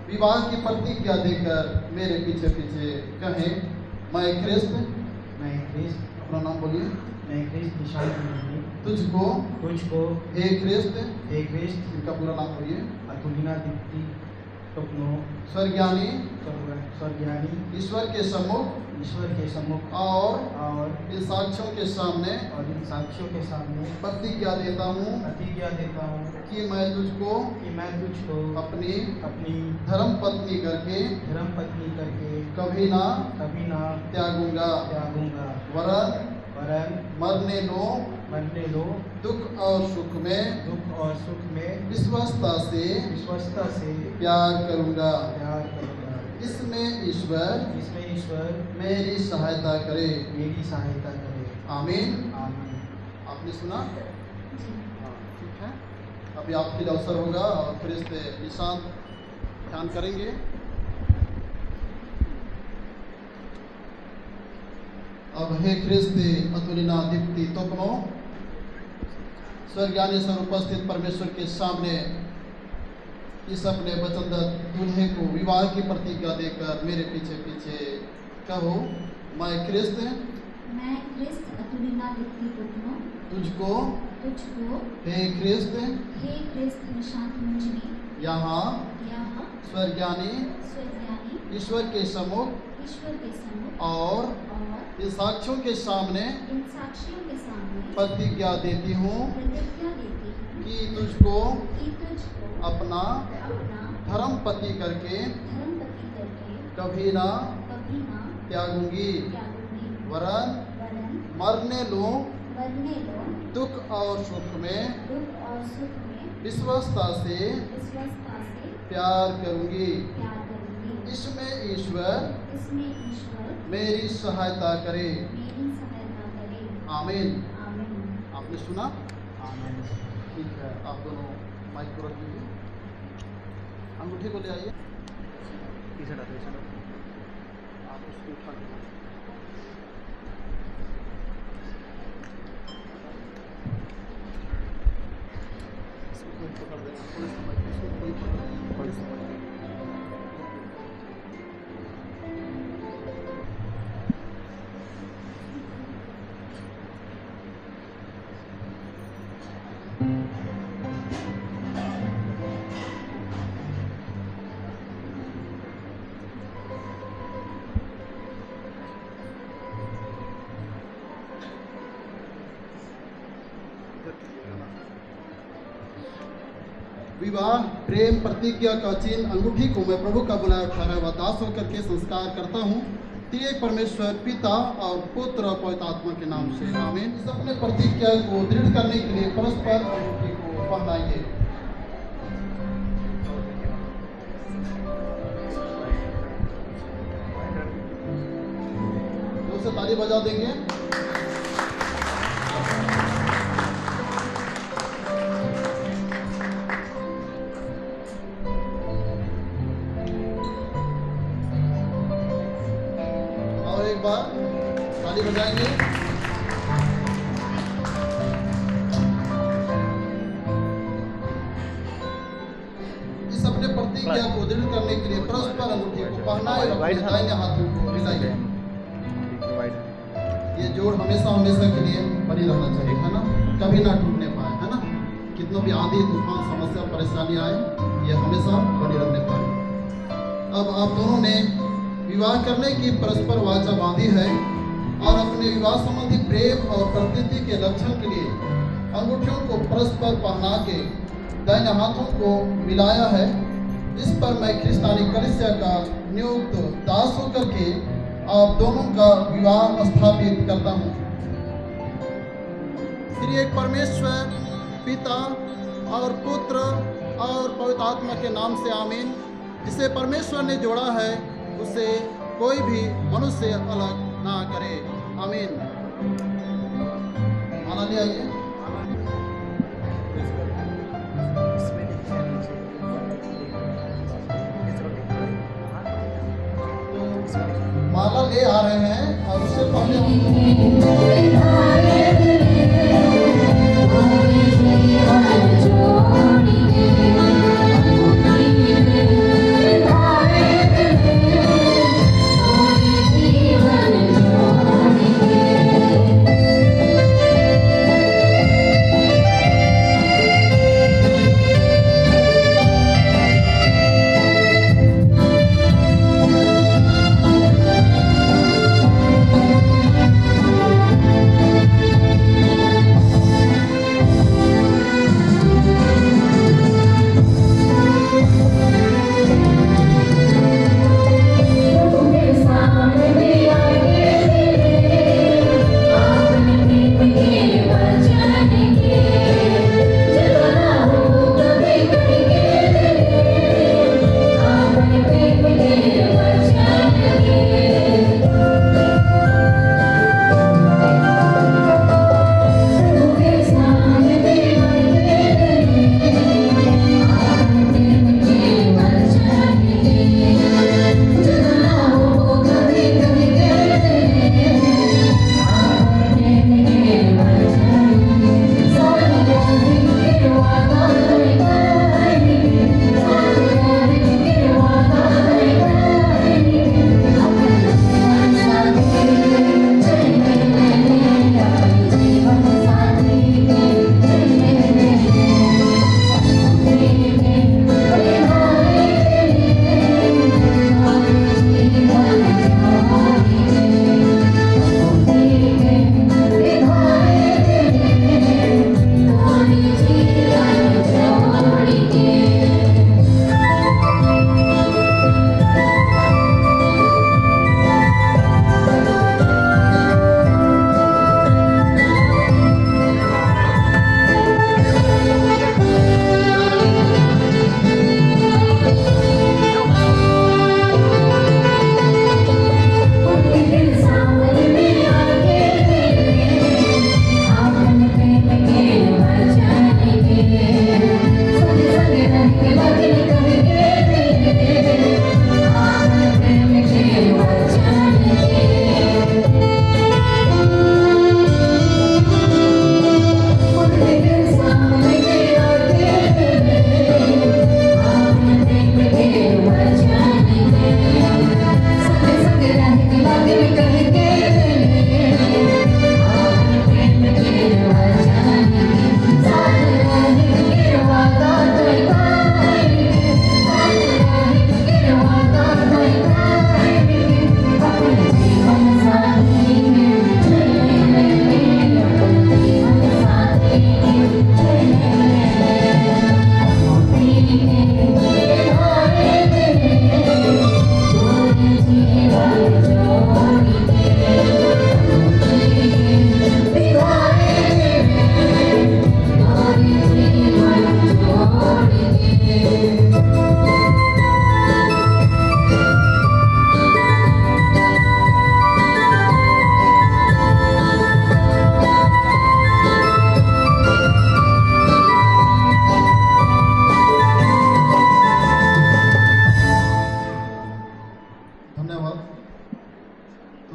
विवाह की प्रतिज्ञा देकर मेरे पीछे पीछे कहें, मैं ख्रिस्त, अपना नाम बोलिए। मैं ख्रिस्त निशांत मुंजनी तुझको हे ख्रिस्त, इनका पूरा नाम बोलिए। अतुलना दीप्ति टोपनो स्वर्ज्ञानी ईश्वर के सम्मुख और इन साक्ष्यों के सामने प्रतिज्ञा देता हूँ कि मैं तुझको अपनी धर्म पत्नी करके कभी ना त्यागूंगा। वरन मरने लो दुख और सुख में विश्वस्ता से प्यार करूंगा। इसमें ईश्वर मेरी सहायता करे। आमीन। आपने सुना? हाँ, ठीक है। अभी आपके लिए अवसर होगा और फिर इस पे निशान ध्यान करेंगे। अब हे ख्रिस्ती अतुलिना दीप्ति तोपनो, स्वर्गानी सर उपस्थित परमेश्वर के सामने इस अपने वचनदत्त दूल्हे को विवाह की प्रतिज्ञा देकर मेरे पीछे पीछे कहो, मैं ख्रिस्त अतुलिना दीप्ति तोपनो, तुझको हे ख्रिस्त निशांत मंजरी यहाँ स्वर्गानी ईश्वर के सम्मुख और इन साक्षियों के सामने प्रतिज्ञा देती हूँ कि तुझको अपना धर्म पति करके कभी ना त्यागूंगी, वरन मरने लूं दुख और सुख में विश्वस्ता से प्यार करूंगी। इसमें ईश्वर मेरी सहायता करे। आमीन। आपने सुना? ठीक है, आप दोनों माइक को रख दीजिए, अंगूठी को ले आइए। आप उसको उठा लीजिए। पकड़ देना, थोड़ी समय इसको कोई पकड़ समय। विवाह प्रेम प्रतिज्ञा का चिन्ह अंगूठी को मैं प्रभु का बुलाया ठहरा दास होकर के संस्कार करता हूँ। त्रिएक परमेश्वर पिता और पुत्र और पवित्र आत्मा के नाम से आमीन। इस अपने प्रतिज्ञा को दृढ़ करने के लिए परस्पर अंगूठी को पहनाएंगे। जोर से ताली बजा देंगे। एक बार ताली बजाएंगे। इस अपने प्रतिज्ञा को दृढ़ करने के लिए परस्पर अंगूठी को पहनाए और दाहिने हाथों को मिलाइए। ये जोड़ हमेशा हमेशा के लिए बनी रहना चाहिए, है ना, कभी ना टूटने पाए, है ना। कितनों भी आंधी तूफान समस्या परेशानी आए, ये हमेशा बनी रहने पाए। अब आप दोनों ने विवाह करने की परस्पर वाचा बांधी है और अपने विवाह संबंधी प्रेम और प्रकृति के लक्षण के लिए अंगूठियों को परस्पर पहना के दाहिने हाथों को मिलाया है। इस पर मैं ख्रिस्तानी कलीसिया का नियुक्त दास होकर के आप दोनों का विवाह स्थापित करता हूँ। श्री एक परमेश्वर पिता और पुत्र और पवित्र आत्मा के नाम से आमीन। जिसे परमेश्वर ने जोड़ा है उसे कोई भी मनुष्य अलग ना करे। आमीन। माला ले आइए। माला ले आ रहे हैं और उससे पहले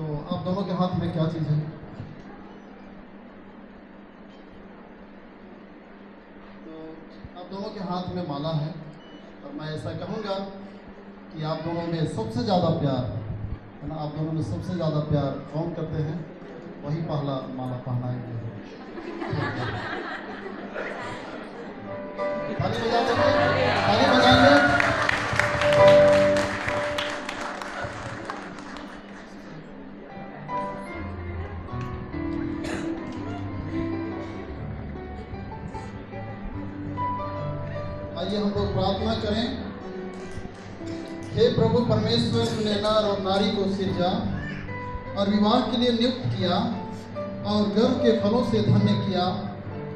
तो आप दोनों के हाथ में क्या चीज़ है? तो आप दोनों के हाथ में माला है और मैं ऐसा कहूँगा कि आप दोनों में सबसे ज़्यादा प्यार है ना, आप दोनों में सबसे ज़्यादा प्यार कौन करते हैं, वही पहला माला पहनाएंगे। ताली बजा देंगे, ताली बजाएंगे। आइए हम लोग प्रार्थना करें। हे प्रभु परमेश्वर, तूने नर और नारी को सिरजा और विवाह के लिए नियुक्त किया और गर्भ के फलों से धन्य किया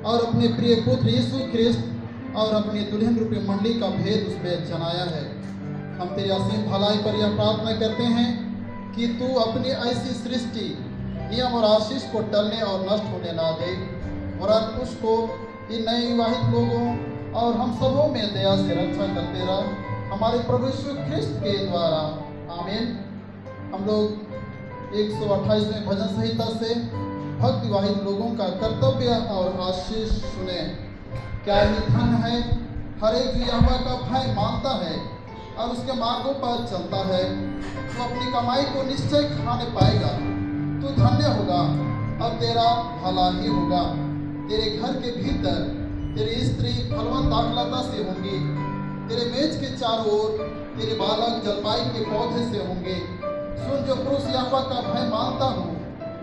और अपने प्रिय पुत्र यीशु ख्रिस्त और अपनी दुल्हन रूपी मंडली का भेद उसमें जनाया है। हम तेरी असीम भलाई पर यह प्रार्थना करते हैं कि तू अपनी ऐसी सृष्टि, नियम और आशीष को टलने और नष्ट होने ना दे, वरन उसको इन नए विवाहित लोगों और हम सबों में दया से रक्षा करते रह, हमारे प्रभु यीशु ख्रिस्त के द्वारा। आमीन। हम लोग 128वें भजन संहिता से भक्त विवाहित लोगों का कर्तव्य और आशीष सुने। क्या ही धन है हर एक जो यहोवा का भय मानता है और उसके मार्गों पर चलता है, तो अपनी कमाई को निश्चय खाने पाएगा। तू धन्य होगा और तेरा भला ही होगा। तेरे घर के भीतर तेरी स्त्री फलवंत दाखलता से होंगी, तेरे मेज के चारों ओर तेरे बालक जलपाई के पौधे से होंगे। सुन, जो पुरुष यहोवा का भय मानता हो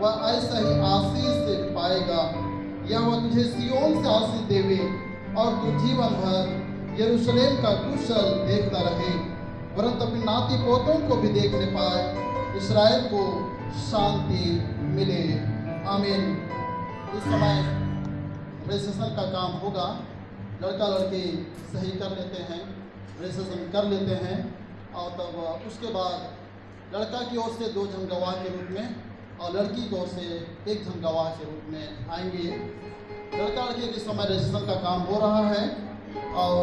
वह ऐसा ही आशीष से पाएगा। यहोवा तुझे सिय्योन से आशीष देवे और तू जीवन भर यरूशलेम का कुशल देखता रहे, वरन अपने नाती पोतों को भी देखने पाए, इस्राएल को शांति मिले। आमीन। इस समय रजिस्ट्रेशन का काम होगा। लड़का लड़की सही कर लेते हैं, रजिस्ट्रेशन कर लेते हैं और तब उसके बाद लड़का की ओर से 2 जन गवाह के रूप में और लड़की की ओर से 1 जन गवाह के रूप में आएंगे। लड़का लड़की के समय रजिस्ट्रेशन का काम हो रहा है और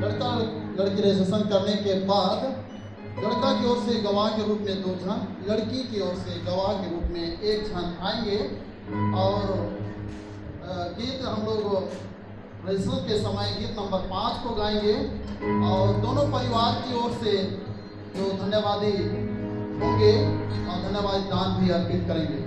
लड़का लड़की रजिस्ट्रेशन करने के बाद लड़का की ओर से गवाह के रूप में 2 जन, लड़की की ओर से गवाह के रूप में 1 जन आएंगे और गीत हम लोग रजिस्ट्रेशन के समय गीत नंबर 5 को गाएंगे और दोनों परिवार की ओर से जो धन्यवादी होंगे और धन्यवाद दान भी अर्पित करेंगे।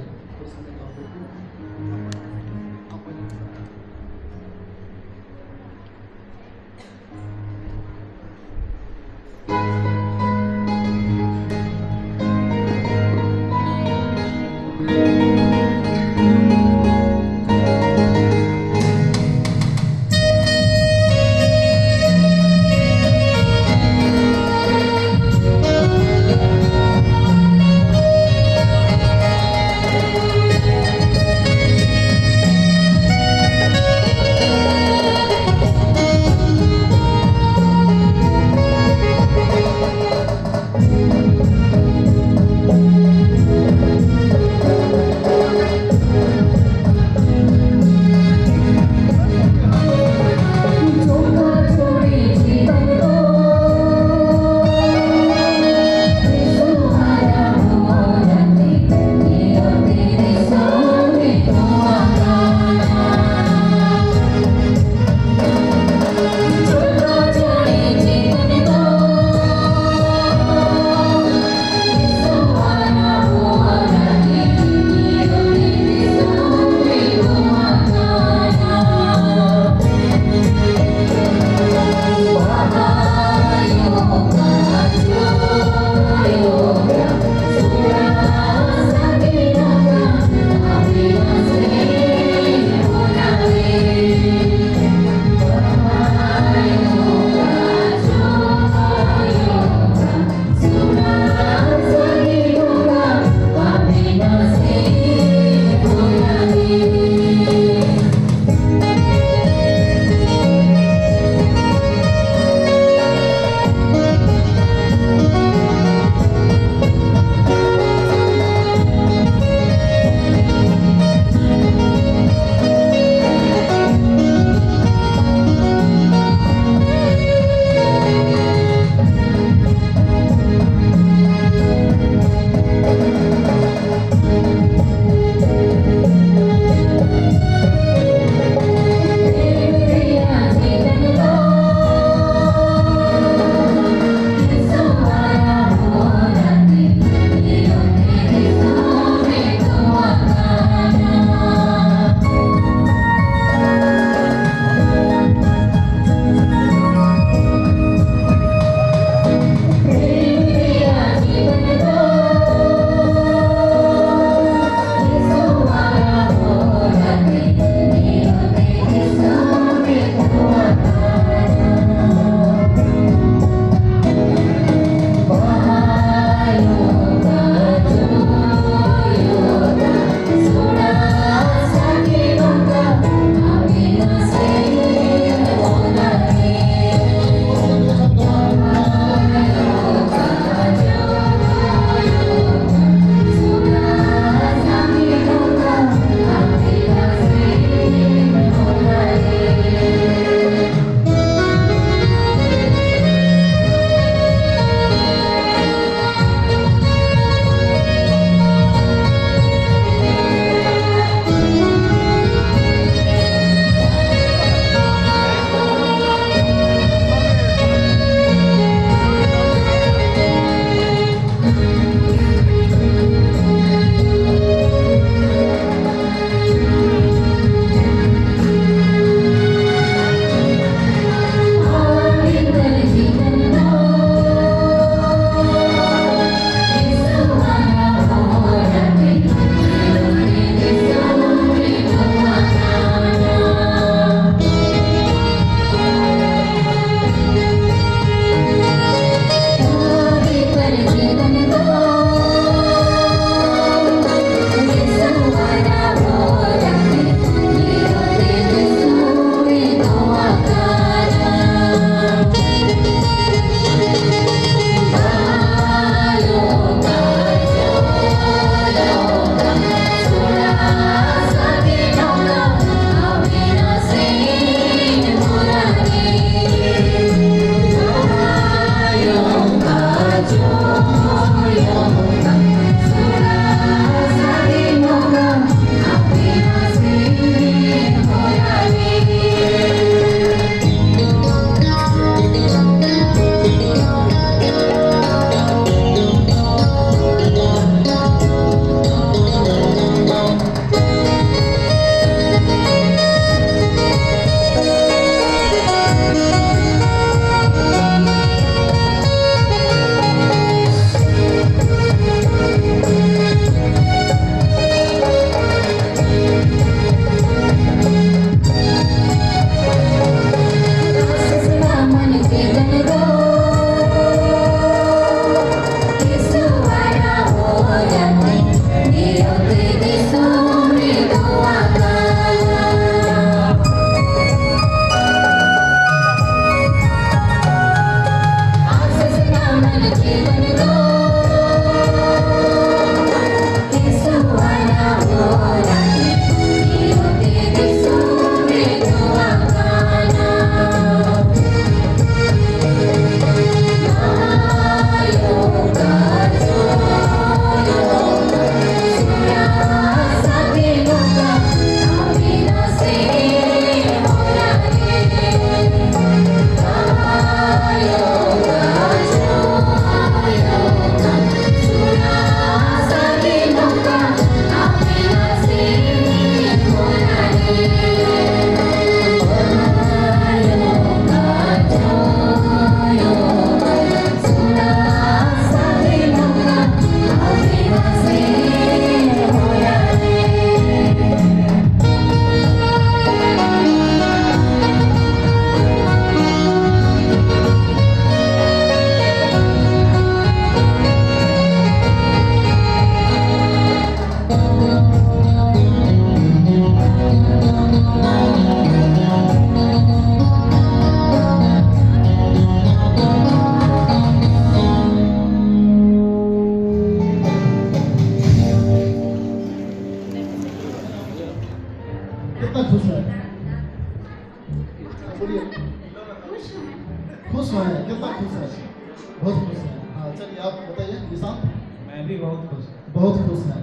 बहुत खुश हैं।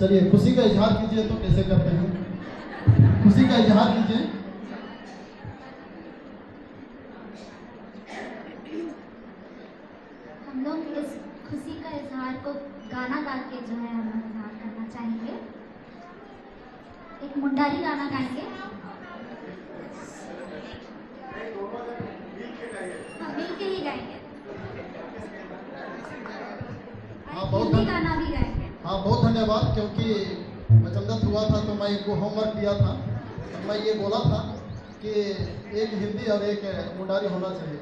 चलिए खुशी का इजहार कीजिए, तो कैसे करते हैं? खुशी का इजहार कीजिए। हम लोग इस खुशी का इजहार को गाना गा के जो है हम इजहार करना चाहेंगे। एक मुंडारी गाना गाएंगे। हाँ, मिल के ही गाएंगे। हाँ, हिंदी गाना भी गाएंगे। हाँ, बहुत धन्यवाद। क्योंकि मचंदत हुआ था तो मैं इनको होमवर्क दिया था, तो मैं ये बोला था कि एक हिंदी और एक मुंडारी होना चाहिए।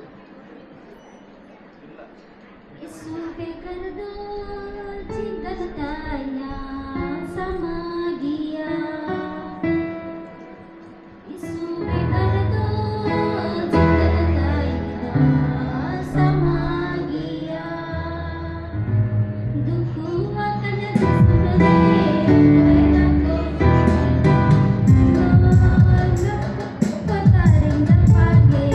सूबे कर दो जिंदताया समा गया, सूबे कर दो जिंदताया समा गया, दुख वतन दुश्मने पैदा को पतारंग पागे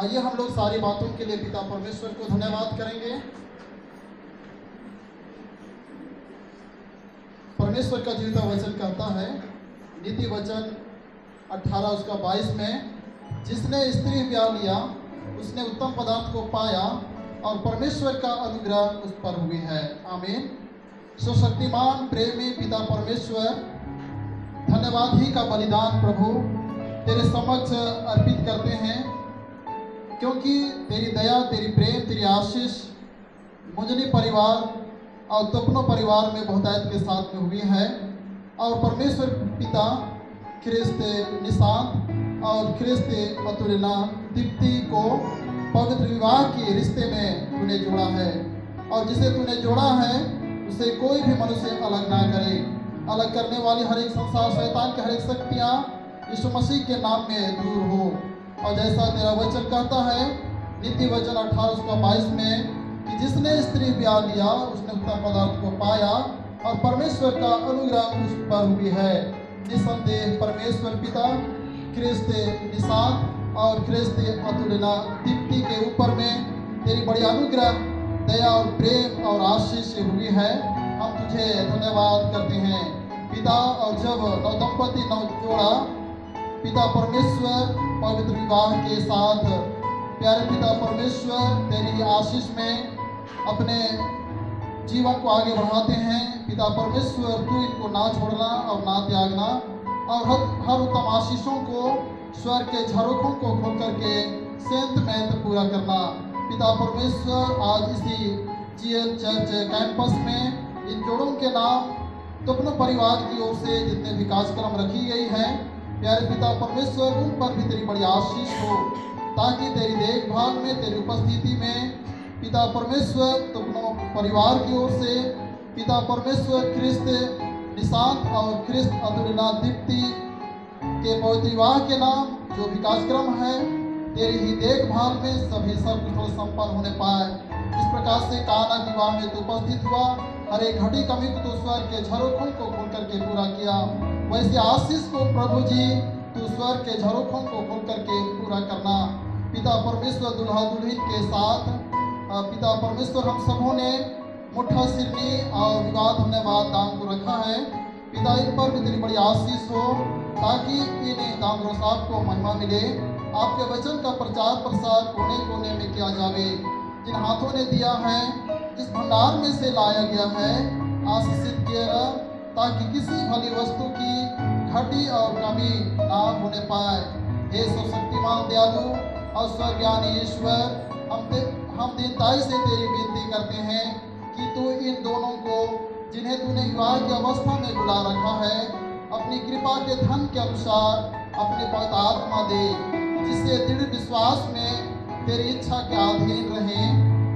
आइए हम लोग सारी बातों के लिए पिता परमेश्वर को धन्यवाद करेंगे। परमेश्वर का जीवित वचन कहता है, नीति वचन 18 उसका 22 में, जिसने स्त्री ब्याह लिया उसने उत्तम पदार्थ को पाया और परमेश्वर का अनुग्रह उस पर हुई है। आमीन। सर्वशक्तिमान प्रेमी पिता परमेश्वर, धन्यवाद ही का बलिदान प्रभु तेरे समक्ष अर्पित करते हैं, क्योंकि तेरी दया, तेरी प्रेम, तेरी आशीष मुजनी परिवार और तपनो परिवार में बहुतायत के साथ में हुई है। और परमेश्वर पिता ख्रिस्त निशांत और ख्रिस्त अतुलना दीप्ति को पवित्र विवाह के रिश्ते में तूने जोड़ा है, और जिसे तूने जोड़ा है उसे कोई भी मनुष्य अलग ना करे। अलग करने वाली हर एक संसार, शैतान की हर एक शक्तियाँ यीशु मसीह के नाम में दूर हो। और जैसा तेरा वचन कहता है नीति वचन 18:22 में कि जिसने स्त्री ब्याह लिया उसने उत्तम पदार्थ को पाया और परमेश्वर का अनुग्रह उस पर भी है। निसंदेह परमेश्वर पिता ख्रिस्त निशान और ख्रिस्त अतुलना दीप्ति के ऊपर में तेरी बड़ी अनुग्रह दया और प्रेम और आशीष हुई है। हम तुझे धन्यवाद करते हैं पिता। और जब नवदंपति नवजोड़ा पिता परमेश्वर पवित्र विवाह के साथ प्यारे पिता परमेश्वर तेरी आशीष में अपने जीवन को आगे बढ़ाते हैं पिता परमेश्वर, तू इनको ना छोड़ना और ना त्यागना और हर उत्तम आशीषों को स्वर्ग के झरोखों को खोल करके सेंत में पूरा करना पिता परमेश्वर। आज इसी जीएल चर्च कैंपस में इन जोड़ों के नाम तो अपने परिवार की ओर से जितने भी कार्यक्रम रखी गई है प्यारे पिता परमेश्वर उन पर भी तेरी बड़ी आशीष हो, ताकि तेरी देखभाल में तेरी उपस्थिति में पिता परमेश्वर तो अपने परिवार की ओर से पिता परमेश्वर ख्रिस्त निशांत और ख्रिस्त अतुलना दीप्ति के पवित्र विवाह के नाम जो भी कार्यक्रम है तेरी ही देखभाल में सभी सब कुछ संपन्न होने पाए। इस प्रकार से काना विवाह में तो उपस्थित हुआ, हर एक घड़ी कमी को तो स्वर्ग के झरोखों को खोल करके पूरा किया, वैसे आशीष को प्रभु जी तू स्वर्ग के झरोखों को खोल करके पूरा करना पिता परमेश्वर। दुल्हा दुल्हन के साथ पिता परमेश्वर हम सबों ने मुठ्ठा सिरनी और विवाद होने बाद दान को रखा है पिता, इन पर भी तेरी बड़ी आशीष हो, ताकि इन दामरों साहब को महिमा मिले। आपके वचन का प्रचार प्रसार कोने कोने में किया जावे। जिन हाथों ने दिया है जिस भंडार में से लाया गया है आशीषित किया, ताकि किसी भली वस्तु की घटी और कमी ना होने पाए। हे सर्वशक्तिमान दयालु और स्वर्गज्ञानी ईश्वर, हम दीनताई से तेरी विनती करते हैं कि तू इन दोनों को जिन्हें तूने विवाह की अवस्था में बुला रखा है अपनी कृपा के धन के अनुसार अपनी पवित्र आत्मा दे, जिससे दृढ़ विश्वास में तेरी इच्छा के अधीन रहें,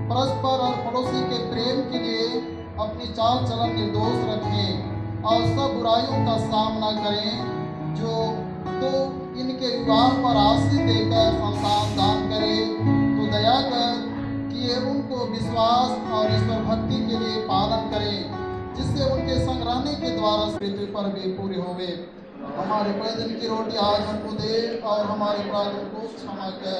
परस्पर और पड़ोसी के प्रेम के लिए अपनी चाल चलन निर्दोष रखें और सब बुराइयों का सामना करें। जो तो इनके विवाह पर आशीष देकर संतान दान करे तो दया कर कि ये उनको विश्वास और ईश्वर भक्ति के लिए पालन करें, जिससे उनके संग रहने के द्वारा पृथ्वी पर भी पूरी होवे। हमारे प्रतिदिन की रोटी आज हमको दे और हमारे अपराधों को क्षमा कर,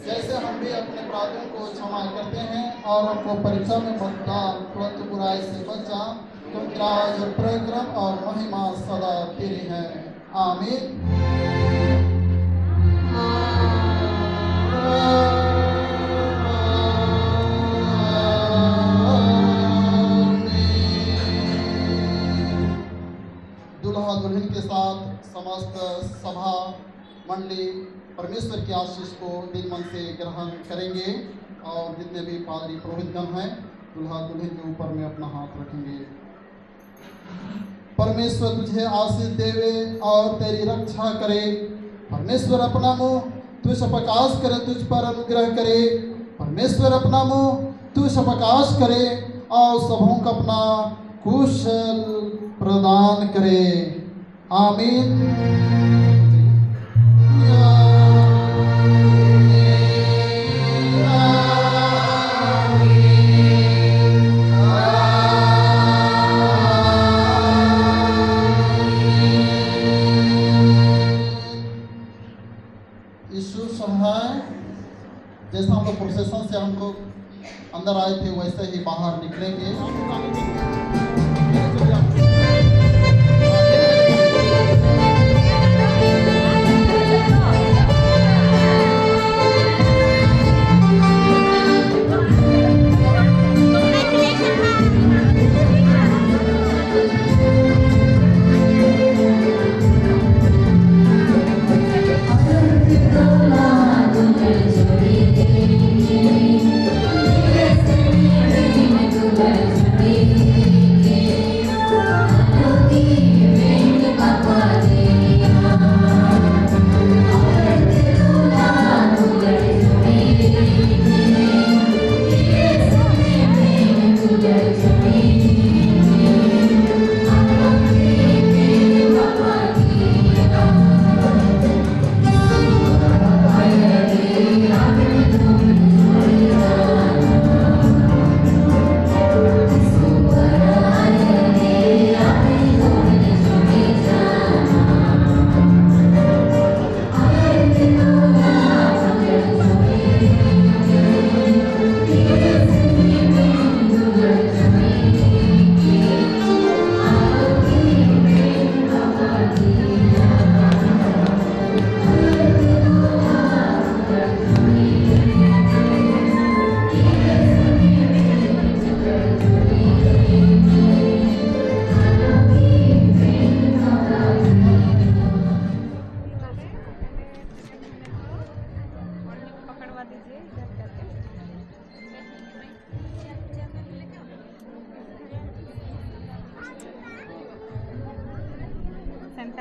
जैसे हम भी अपने अपराधों को क्षमा करते हैं, और हमको परीक्षा में मत डाल, तुरंत बुराई से बचा, क्योंकि राज और पराक्रम और महिमा सदा तेरी है। आमीन। दुल्हा दुल्हन के साथ समस्त सभा मंडली परमेश्वर की आशीष को दिल मन से ग्रहण करेंगे, और जितने भी पादरी पुरोहितगण हैं दुल्हा दुल्हन के ऊपर में अपना हाथ रखेंगे। परमेश्वर तुझे आशीष देवे और तेरी रक्षा करे। परमेश्वर अपना मुँह तुझ प्रकाश करे, तुझ पर अनुग्रह करे। परमेश्वर अपना मुँह तुझ प्रकाश करे और सबों को अपना कुशल प्रदान करे। आमीन। जैसा हम लोग प्रोसेसन से हम लोग अंदर आए थे वैसे ही बाहर निकलेंगे। Yeah.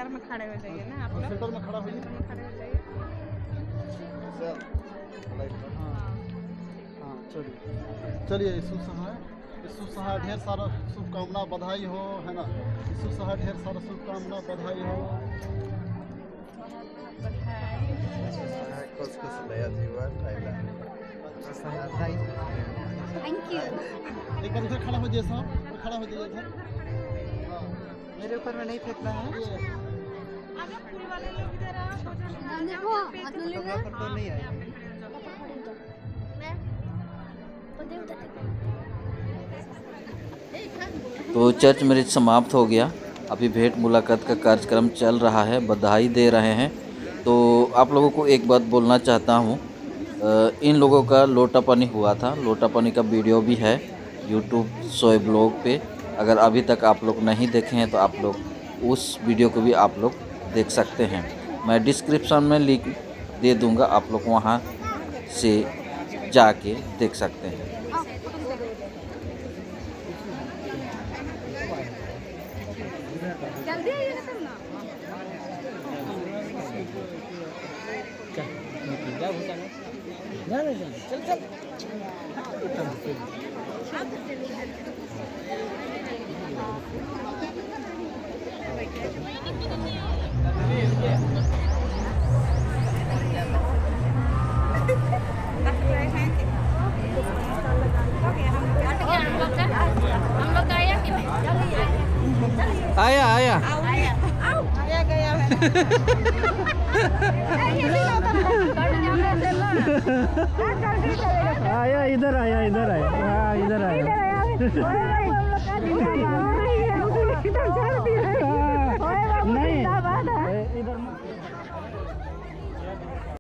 में खड़े हो जाइए ना आप लोग। सेंटर में खड़ा होइए। खड़े हो जाइए। हाँ चलिए चलिए। यीशु सहाय ढेर सारा शुभकामना बधाई हो, है ना। यीशु सहाय ढेर सारा शुभकामना बधाई हो। कुछ नया जीवन थैंक यू। एक बार इधर खड़ा हो जाइए साहब, खड़ा हो जाइए इधर। मेरे ऊपर में नहीं फेंकना है। तो नहीं आएगा। तो चर्च मैरिज समाप्त हो गया। अभी भेंट मुलाकात का कार्यक्रम चल रहा है, बधाई दे रहे हैं। तो आप लोगों को एक बात बोलना चाहता हूँ, इन लोगों का लोटा पानी हुआ था। लोटा पानी का वीडियो भी है यूट्यूब सोए ब्लॉग पे। अगर अभी तक आप लोग नहीं देखे हैं तो आप लोग उस वीडियो को भी आप लोग देख सकते हैं। मैं डिस्क्रिप्शन में लिंक दे दूंगा, आप लोग वहाँ से जाके देख सकते हैं। जल्दी आइए ना तुम ना। आया आया आया इधर आया हाँ इधर आया